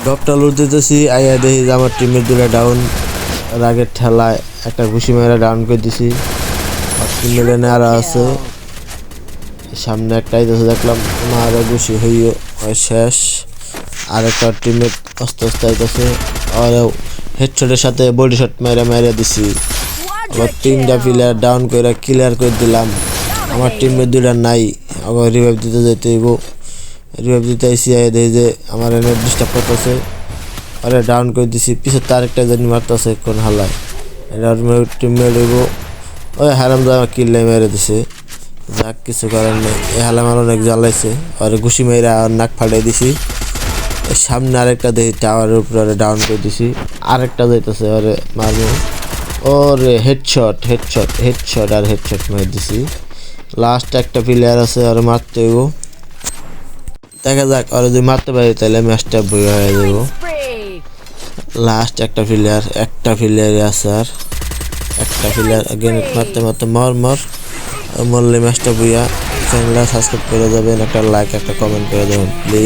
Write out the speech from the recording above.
ডপটা লুট দিতেছি, আইয়া দেখি যে আমার টিমের দুটা ডাউন। রাগের ঠেলায় একটা ঘুষি মেরে ডাউন করে দিছি। আর টিম মেরে নেওয়া আছে, সামনে একটা আইতেছে দেখলাম, আরো ঘুষি হইও শেষ। আর একটা টিমমেট আস্তে আস্তে আইতেছে, আর হেডশটের সাথে বডি শট মেরে মেরে দিছি। আবার 3টা প্লেয়ার ডাউন করে ক্লিয়ার করে দিলাম। আমার টিমের দুইটা নাই, আবার রিভাইভ দিতে যেতে হইব। রিভাইভ দিতে আইসি, দেখি যে আমার এনে ডিস্টার্ব করতেছে, আরে ডাউন করে দিছি। পিছনে তার একটা জানি মারতেছে কোন হালায়, এটা টিমমেট হইব। ওই হারামদা আমার কিল্লে মেরে দিছে। যাক, কিছু করার নেই, এই হালা আমার অনেক জ্বালাইছে। আর ঘুষি মেরে আর নাক ফাটাই দিছি। সামনে আরেকটা দেখি টাওয়ারের উপরে ডাউন করে দিছি, আরেকটা যাইতেছে, ওরে মারবো। ওরে হেডশট হেডশট হেডশট আর হেডশট মেরে দিছি। লাস্ট একটা প্লেয়ার আছে, ওরে মারতে হইব। দেখা যাক, ওরে যদি মারতে পারি তাহলে ম্যাচটা বই হয়ে যাব। লাস্ট একটা প্লেয়ারই আছে, আর একটা প্লেয়ার গ্রেনেড মারতে মারতে মর মরলে ম্যাচটা বইয়া। চ্যানেলটা সাবস্ক্রাইব করে যাবেন, একটা লাইক একটা কমেন্ট করে দেবেন প্লিজ।